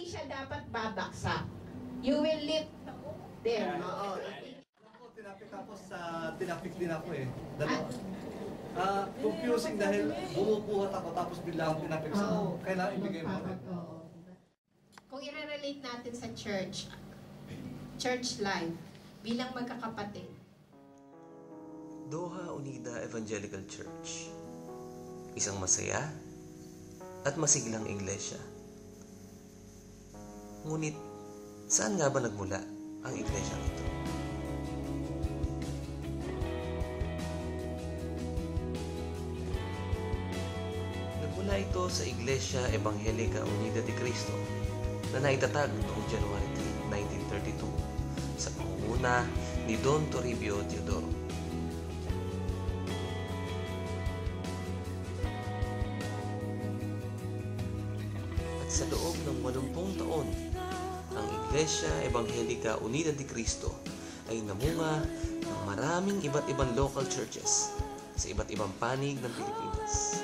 siya dapat babaksak. You will lift them. Oo. Tinapik din ako eh. Confusing dahil bumubuhat ako tapos bigla akong tinapik. So, kailangan ibigay mo rin. Kung i-relate natin sa church life, bilang magkakapatid. Doha Unida Evangelical Church. Isang masaya at masiglang iglesia. Ngunit, saan nga ba nagmula ang iglesia ito? Nagmula ito sa Iglesia Evangelica Unida de Cristo na naitatag noong January 3, 1932 sa pangunguna ni Don Toribio Teodoro. At sa loob ng 80 taon, ang Iglesia Evangelica Unida de Cristo ay namunga ng maraming iba't ibang local churches sa iba't ibang panig ng Pilipinas.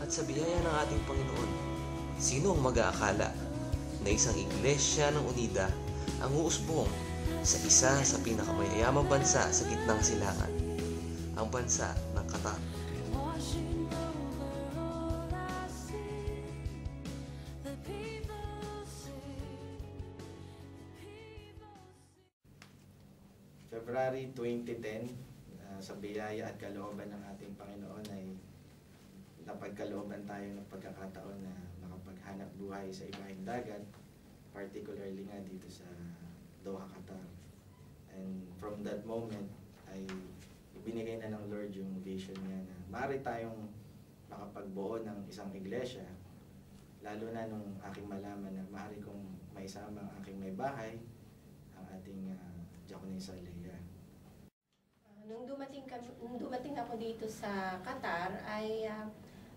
At sa biyaya ng ating Panginoon, sino ang mag-aakala na isang iglesia ng Unida ang uusbong sa isa sa pinakamayayamang bansa sa gitnang silangan, ang bansa ng Qatar. February 2010, sa biyaya at kalooban ng ating Panginoon ay napagkalooban tayo ng pagkakataon na makapaghanap buhay sa ibahing dagat, particularly nga dito sa Doha, Qatar. And from that moment ay ibinigay na ng Lord yung vision niya na maaari tayong makapagbuo ng isang iglesia, lalo na nung aking malaman na maaari kong maisama ang aking may bahay, ang ating Diakonisa Leia. Nung dumating ako dito sa Qatar ay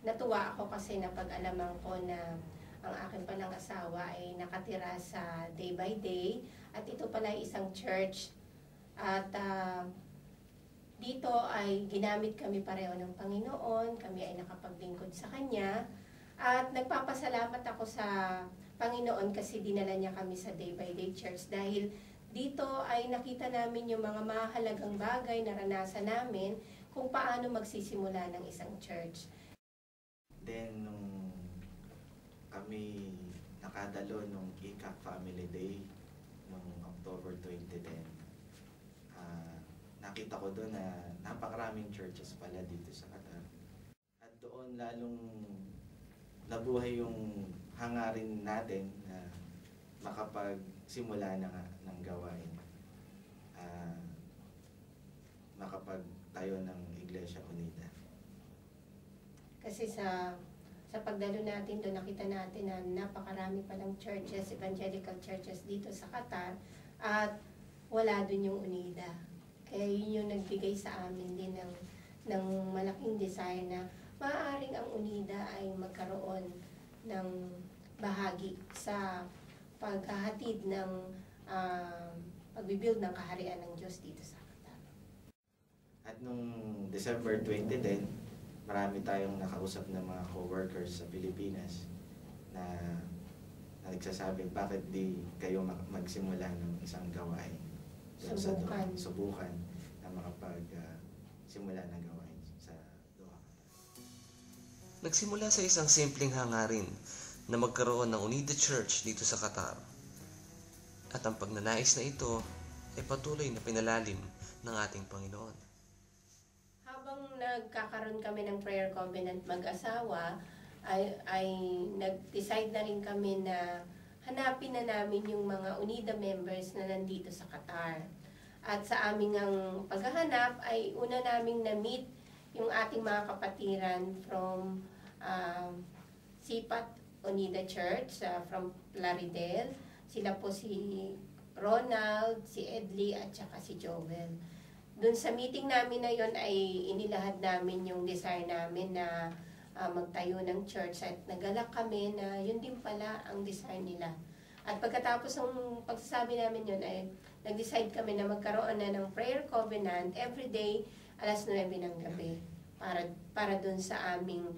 natuwa ako kasi napag-alaman ko na ang aking palang asawa ay nakatira sa Day by Day at ito pala ay isang church at dito ay ginamit kami pareho ng Panginoon, kami ay nakapaglingkod sa Kanya at nagpapasalamat ako sa Panginoon kasi dinala niya kami sa Day by Day Church dahil dito ay nakita namin yung mga mahalagang bagay na naranasan namin kung paano magsisimula ng isang church. Then, nung kami nakadalo nung ICAC Family Day nung October 2010, nakita ko doon na napakaraming churches pala dito sa Qatar. At doon lalong nabuhay yung hangarin natin na makapagsimula ng gawain. Makapagtayo ng Iglesia Unida. Kasi sa pagdalo natin doon, nakita natin na napakarami palang churches, evangelical churches dito sa Qatar at wala doon yung Unida. Kaya yun yung nagbigay sa amin din ng malaking desire na maaaring ang Unida ay magkaroon ng bahagi sa paghahatid ng pagbibuild ng kaharian ng Diyos dito sa Qatar. At nung December 2010, marami tayong nakausap ng mga co-workers sa Pilipinas na nagsasabi, bakit di kayo magsimula ng isang gawain? Subukan na makapag-simula ng gawain sa Doha. Nagsimula sa isang simpleng hangarin na magkaroon ng Unida Church dito sa Qatar. At ang pagnanais na ito ay patuloy na pinalalim ng ating Panginoon. Habang nagkakaroon kami ng prayer covenant mag-asawa, ay nag-decide na rin kami na hanapin na namin yung mga Unida members na nandito sa Qatar. At sa aming ang paghahanap ay una naming na-meet yung ating mga kapatiran from Sipat Unida Church from Plaridel. Sila po si Ronald, si Edley at saka si Joel. Doon sa meeting namin na yon ay inilahad namin yung desire namin na magtayo ng church at nagalak kami na yun din pala ang desire nila. At pagkatapos ng pagsasabi namin yun ay nag-decide kami na magkaroon na ng prayer covenant every day alas 9 ng gabi. para dun sa aming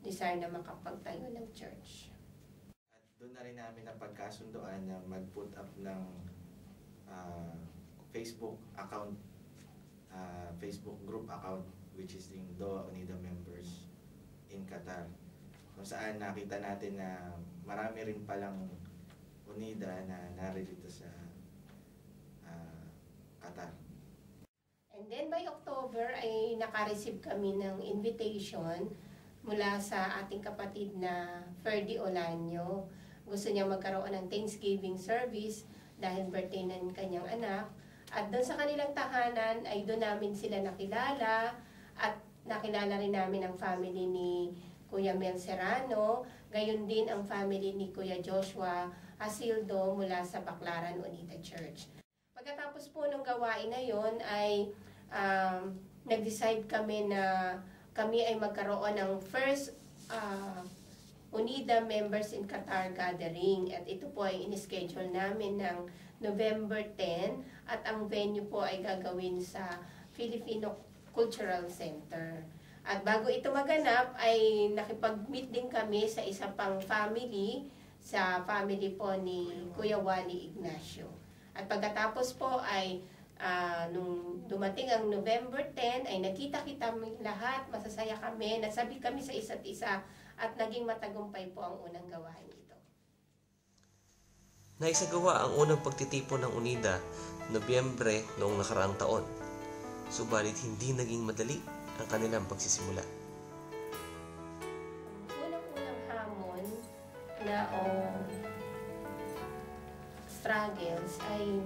desire na makapagtayo ng church. At doon na rin namin napagkasundoan na mag-put up ng Facebook account, Facebook group account, which is yung DOA UNIDA members in Qatar. Kung saan nakita natin na marami rin palang UNIDA na naririto sa Qatar. And then by October ay naka-receive kami ng invitation mula sa ating kapatid na Ferdy Olanyo. Gusto niya magkaroon ng Thanksgiving service dahil birthday ng kanyang anak. At doon sa kanilang tahanan ay doon namin sila nakilala at nakilala rin namin ang family ni Kuya Mel Serrano, gayon din ang family ni Kuya Joshua Asildo mula sa Baclaran UNIDA Church. Pagkatapos po ng gawain na yon ay nag-decide kami na kami ay magkaroon ng first UNIDA Members in Qatar Gathering. At ito po ay in-schedule namin ng November 10 at ang venue po ay gagawin sa Filipino Cultural Center. At bago ito maganap ay nakipag-meet din kami sa isa pang family, sa family po ni Kuya Wally Ignacio. At pagkatapos po ay nung dumating ang November 10 ay nakita-kita kami lahat, masasaya kami, nasabi kami sa isa't isa at naging matagumpay po ang unang gawain ito. Naisagawa ang unang pagtitipon ng UNIDA Nobyembre noong nakaraang taon. Subalit hindi naging madali ang kanilang pagsisimula. Unang-unang hamon na struggles ay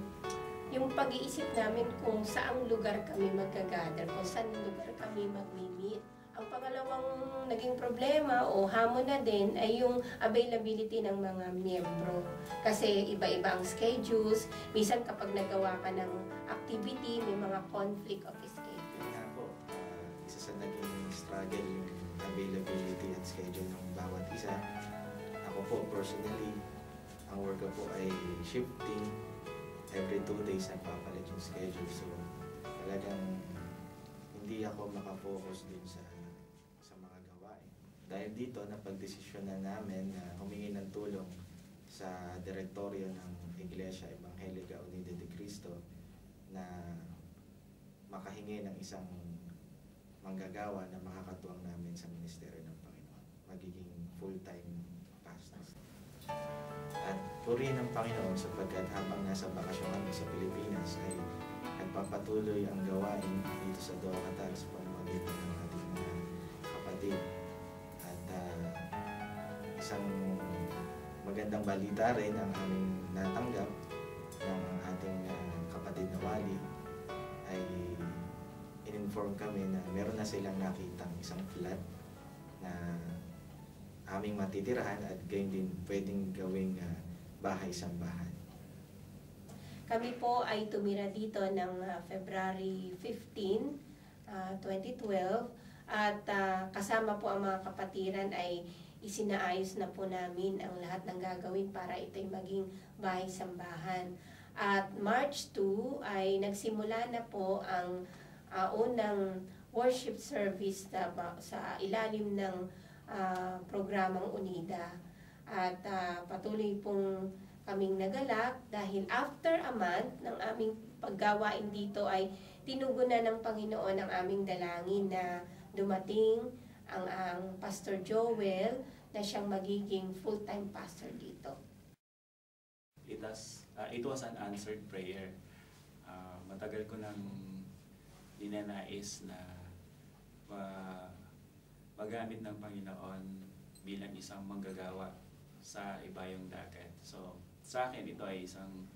yung pag-iisip namin kung saang lugar kami magkagather, kung saan lugar kami mag-meet. Ang pangalawang naging problema o hamon na din ay yung availability ng mga miyembro. Kasi iba-iba ang schedules. Minsan kapag nagawa ka ng activity, may mga conflict of schedule. Nga po, isa sa naging struggle yung availability at schedule ng bawat isa. Ako po, personally, ang work ko po ay shifting. Every 2 days nagpapalit yung schedule. So, talagang hindi ako makafocus din sa mga gawain. Dahil dito, napagdesisyon na namin na humingi ng tulong sa direktoryo ng Iglesia Evangelika Unida de Cristo na makahingi ng isang manggagawa na makakatuwang namin sa ministeryo ng Panginoon. Magiging full-time pastor. At purihin ng Panginoon sapagkat habang nasa bakasyon kami sa Pilipinas ay nagpapatuloy ang gawain dito sa DOA Qatar sa pamamagitan ng ating mga kapatid. At isang magandang balita rin ang aming natanggap ng ating kapatid na Wally ay in-inform kami na meron na silang nakitang isang flat na aming matitirahan at gayon din pwedeng gawing bahay-sambahan. Kami po ay tumira dito ng February 15, 2012 at kasama po ang mga kapatiran ay isinaayos na po namin ang lahat ng gagawin para ito'y maging bahay-sambahan. At March 2 ay nagsimula na po ang unang worship service sa ilalim ng programang UNIDA. At patuloy pong kaming nagalak dahil after a month ng aming paggawain dito ay tinugunan ng Panginoon ang aming dalangin na dumating ang Pastor Joel na siyang magiging full-time pastor dito. It was an answered prayer. Matagal ko nang ninanais na magamit ng Panginoon bilang isang manggagawa sa ibayong dagat. So, sa akin ito ay isang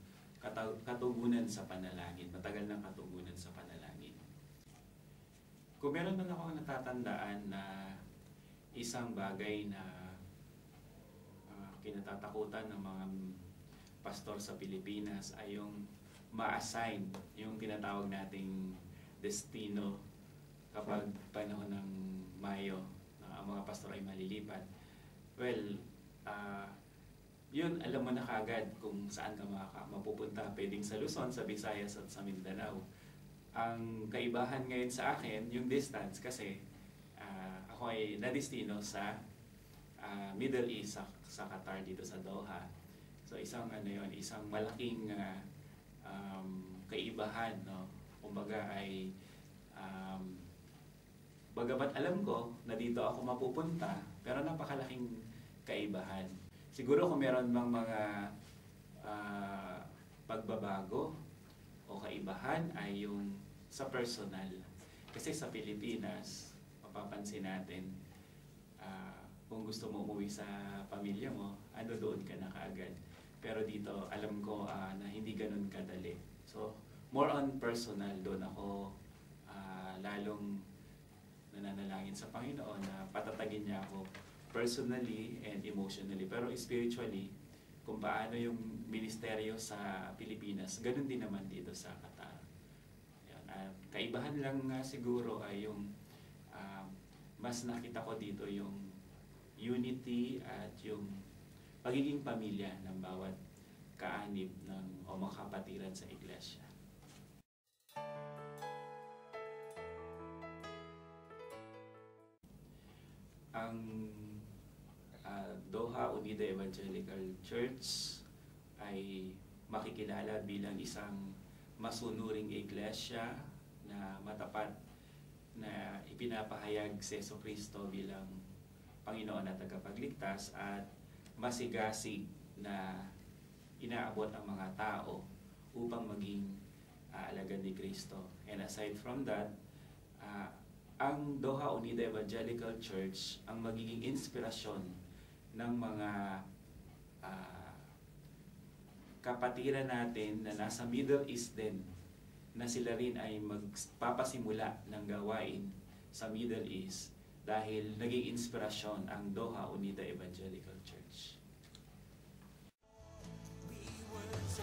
katugunan sa panalangin, matagal ng katugunan sa panalangin. Kung meron man ako natatandaan na isang bagay na kinatatakutan ng mga pastor sa Pilipinas ay yung ma-assign, yung tinatawag nating destino kapag panahon ng Mayo, ang mga pastor ay malilipat. Well, yun, alam mo na kagad kung saan ka mapupunta. Pwedeng sa Luzon, sa Visayas at sa Mindanao. Ang kaibahan ngayon sa akin, yung distance, kasi ako ay nadistino sa Middle East, sa Qatar, dito sa Doha. So isang isang malaking kaibahan, no? Kumbaga ay bagamat alam ko na dito ako mapupunta, pero napakalaking kaibahan. Siguro kung meron bang mga pagbabago o kaibahan ay yung sa personal. Kasi sa Pilipinas, mapapansin natin, kung gusto mo umuwi sa pamilya mo, doon ka na kaagad. Pero dito, alam ko na hindi ganun kadali. So, more on personal, doon ako lalong nananalangin sa Panginoon na patatagin niya ako personally and emotionally. Pero spiritually, kung paano yung ministeryo sa Pilipinas, ganun din naman dito sa Qatar. Kaibahan lang siguro ay yung mas nakita ko dito yung unity at yung pagiging pamilya ng bawat kaanib o mga kapatiran sa iglesia. Ang Doha Unida Evangelical Church ay makikilala bilang isang masunuring iglesia na matapat na ipinapahayag si Jesucristo bilang Panginoon at tagapagligtas at masigasig na inaabot ang mga tao upang maging alagad ni Kristo. And aside from that, ang Doha Unida Evangelical Church ang magiging inspirasyon ng mga kapatiran natin na nasa Middle East din, na sila rin ay magpapasimula ng gawain sa Middle East dahil naging inspirasyon ang Doha Unida Evangelical Church.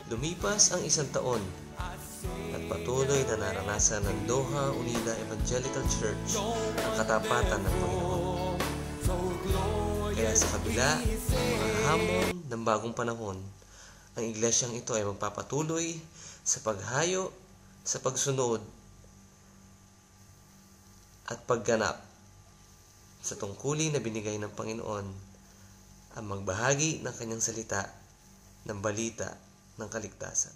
Lumipas ang 1 taon at patuloy na naranasan ng Doha Unida Evangelical Church ang katapatan ng Panginoon. Kaya sa kabila ng mga hamon ng bagong panahon, ang iglesyang ito ay magpapatuloy sa paghayo, sa pagsunod at pagganap sa tungkulin na binigay ng Panginoon, ang magbahagi ng kanyang salita ng balita ng kaligtasan.